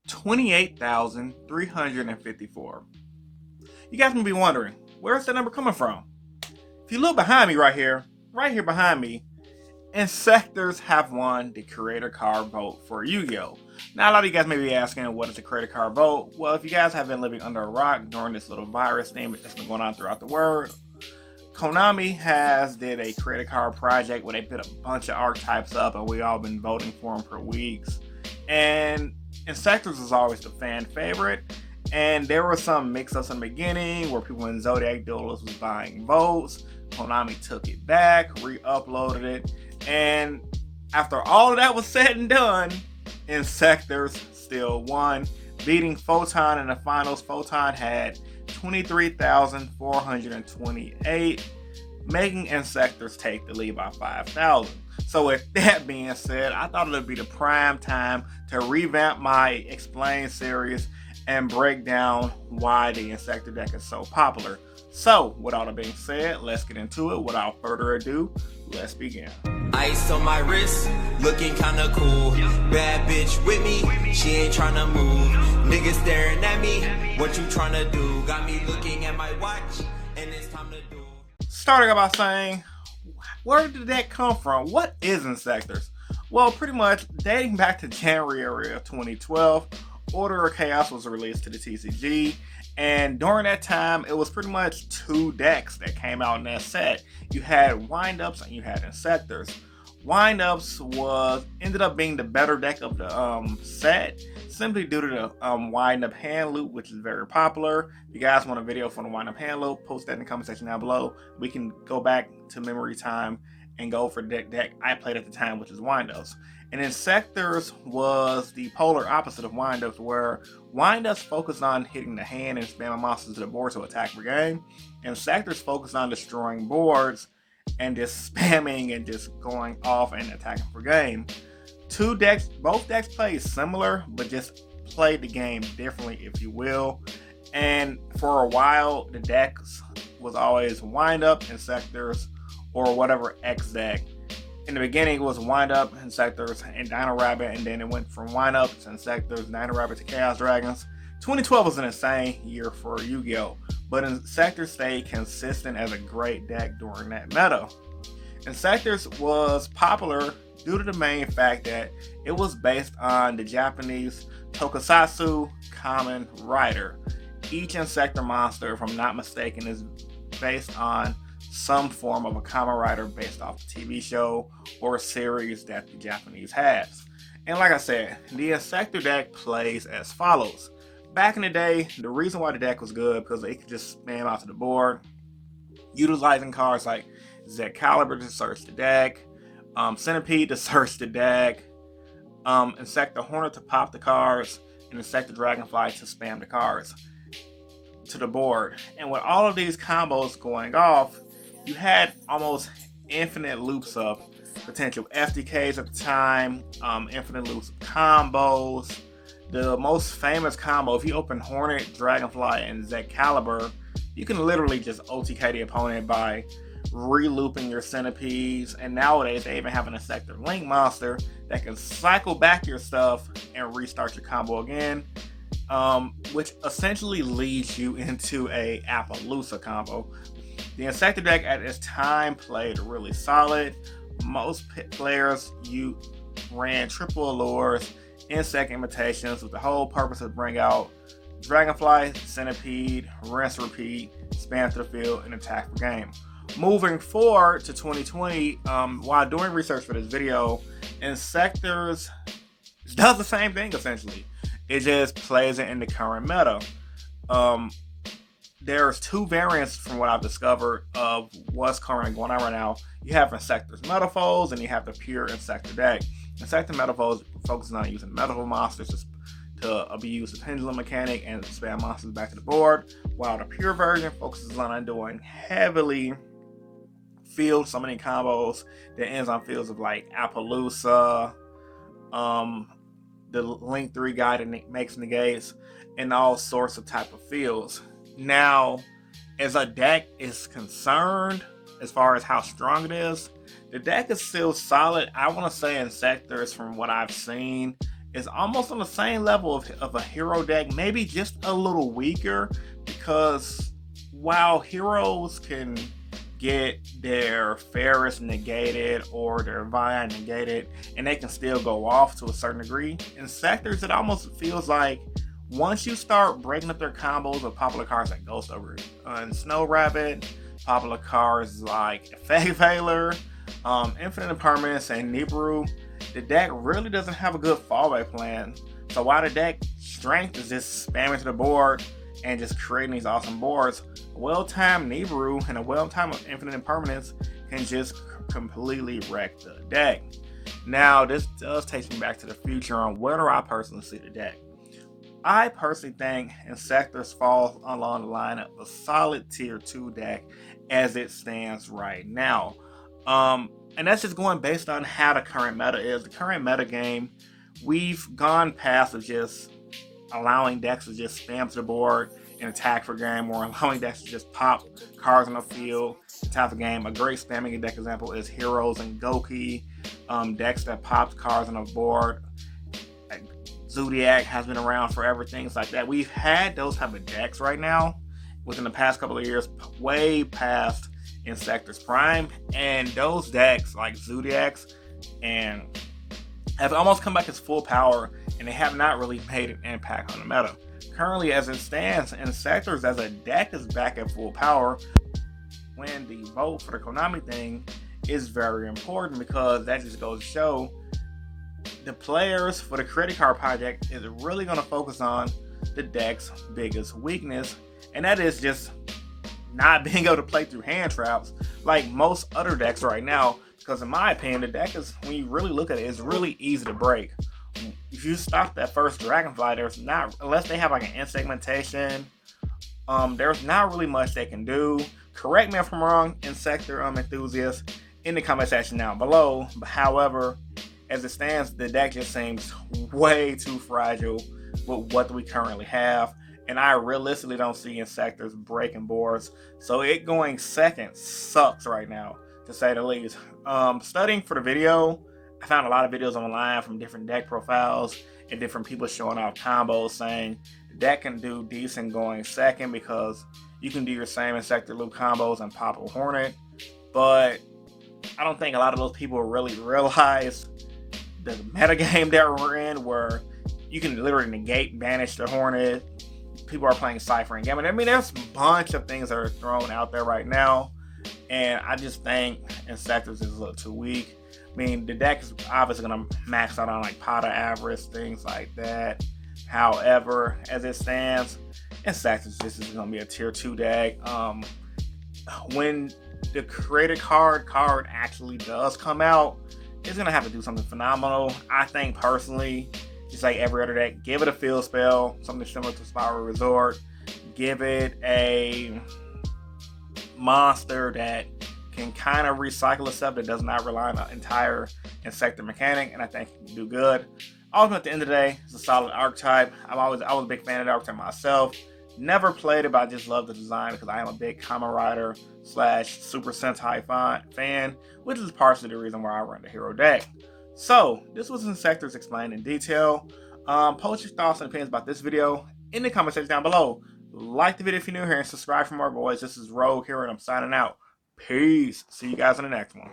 28,354. You guys may be wondering, where's that number coming from? If you look behind me right here behind me, Inzektors have won the creator card vote for Yu-Gi-Oh! Now, a lot of you guys may be asking, what is the creator card vote? Well, if you guys have been living under a rock during this little virus thing that's been going on throughout the world, Konami has did a creator card project where they put a bunch of archetypes up, and we all been voting for them for weeks. And Inzektors is always the fan favorite. And there were some mix-ups in the beginning where people in Zodiac Duelist was buying votes. Konami took it back, re-uploaded it, and after all of that was said and done, Inzektors still won, beating Photon in the finals. Photon had 23,428, making Inzektors take the lead by 5,000. So with that being said, I thought it would be the prime time to revamp my Explain series and break down why the Inzektor deck is so popular. So, with all that being said, let's get into it. Without further ado, let's begin. Ice on my wrist, looking kinda cool. Bad bitch with me, she ain't tryna move. Niggas staring at me, what you tryna do? Got me looking at my watch, and it's time to do. Starting by saying, where did the deck come from? What is Inzektors? Well, pretty much dating back to January of 2012, Order of Chaos was released to the TCG, and during that time, it was pretty much two decks that came out in that set. You had Windups and you had Inzektors. Windups ended up being the better deck of the set, simply due to the Windup hand loop, which is very popular. If you guys want a video for the Windup hand loop, post that in the comment section down below. We can go back to memory time and go for the deck I played at the time, which is Windups. And Inzektors was the polar opposite of Windups, where Windups focused on hitting the hand and spamming monsters to the board to attack per game. And Inzektors focused on destroying boards and just spamming and just going off and attacking per game. Both decks played similar, but just played the game differently, if you will. And for a while, the decks was always Windup, Inzektors, or whatever X deck. In the beginning, it was Windup, Inzektors, and Dino Rabbit, and then it went from Windup to Inzektors, Dino Rabbit to Chaos Dragons. 2012 was an insane year for Yu-Gi-Oh! But Inzektors stayed consistent as a great deck during that meta. Inzektors was popular due to the main fact that it was based on the Japanese Tokusatsu Kamen Rider. Each Inzektor monster, if I'm not mistaken, is based on some form of a Kamen Rider based off the TV show or series that the Japanese has. And like I said, the Inzektor deck plays as follows. Back in the day, the reason why the deck was good because it could just spam out to the board, utilizing cards like Excalibur to search the deck, Centipede to search the deck, Inzektor Hornet to pop the cards, and Inzektor Dragonfly to spam the cards to the board. And with all of these combos going off, you had almost infinite loops of potential FTKs at the time, infinite loops of combos. The most famous combo, if you open Hornet, Dragonfly, and Excalibur, you can literally just OTK the opponent by re-looping your centipedes. And nowadays, they even have an Inzektor Link monster that can cycle back your stuff and restart your combo again, which essentially leads you into a Appaloosa combo. The Inzektor deck at its time played really solid. Most players ran triple allures, insect imitations, with the whole purpose of bring out Dragonfly, Centipede, rinse, repeat, spam to the field, and attack per game. Moving forward to 2020, while doing research for this video, Inzektors does the same thing essentially. It just plays it in the current meta. There's two variants from what I've discovered of what's currently going on right now. You have Inzektors Metaphors and you have the pure Inzektor deck. Inzektor Metaphors focuses on using Metaphor monsters to abuse the pendulum mechanic and spam monsters back to the board, while the pure version focuses on doing heavily field summoning combos that ends on fields of like Appaloosa, the Link 3 guy that makes negates, and all sorts of type of fields. Now, as a deck is concerned, as far as how strong it is, the deck is still solid. I want to say Inzektors, from what I've seen, is almost on the same level of a hero deck, maybe just a little weaker, because while heroes can get their Ferris negated or their Vine negated, and they can still go off to a certain degree, in Sectors it almost feels like once you start breaking up their combos with popular cards like Ghost Over and Snow Rabbit, popular cards like Effect Veiler, Infinite Impermanence, and Nibiru, the deck really doesn't have a good fallback plan. So while the deck strength is just spamming to the board and just creating these awesome boards, a well-timed Nibiru and a well-timed Infinite Impermanence can just completely wreck the deck. Now, this does take me back to the future on where do I personally see the deck. I personally think Inzektor falls along the line of a solid tier 2 deck as it stands right now. And that's just going based on how the current meta is. The current meta game, we've gone past of just allowing decks to just spam to the board and attack for game, or allowing decks to just pop cards on the field to top the game. A great spamming deck example is Heroes and Goki, decks that popped cards on the board. Like Zodiac has been around forever, things like that. We've had those type of decks right now within the past couple of years, way past Inzektor's prime, and those decks like Zodiacs and have almost come back as full power, and they have not really made an impact on the meta. Currently, as it stands, Inzektor as a deck is back at full power. When the vote for the Konami thing is very important, because that just goes to show the players for the credit card project is really going to focus on the deck's biggest weakness, and that is just not being able to play through hand traps like most other decks right now. Because in my opinion, the deck is, when you really look at it, it's really easy to break. If you stop that first Dragonfly, there's not, unless they have like an end segmentation, there's not really much they can do. Correct me if I'm wrong, Inzektor enthusiasts, in the comment section down below. But however, as it stands, the deck just seems way too fragile with what we currently have. And I realistically don't see Inzektor's breaking boards. So it going second sucks right now, to say the least. Studying for the video, I found a lot of videos online from different deck profiles and different people showing off combos saying the deck can do decent going second because you can do your same Inzektor loop combos and pop a Hornet. But I don't think a lot of those people really realize the metagame that we're in, where you can literally negate, banish the Hornet. People are playing Cypher and Gamma. I mean, there's a bunch of things that are thrown out there right now, and I just think Inzektor's is a little too weak. I mean, the deck is obviously going to max out on like Potter Avarice, things like that. However, as it stands, Inzektor's just is going to be a tier 2 deck. When the created card actually does come out, it's going to have to do something phenomenal. I think personally, just like every other deck, give it a field spell, something similar to Spiral Resort. Give it a monster that can kind of recycle itself, that does not rely on an entire Inzektor mechanic, and I think it can do good. Ultimately, at the end of the day, it's a solid archetype. I was a big fan of the archetype myself. Never played it, but I just love the design because I am a big Kamen Rider / Super Sentai fan, which is partially the reason why I run the hero deck. So, this was Inzektor's explained in detail. Post your thoughts and opinions about this video in the comment section down below. Like the video if you're new here, and subscribe for more boys. This is Rogue here, and I'm signing out. Peace. See you guys in the next one.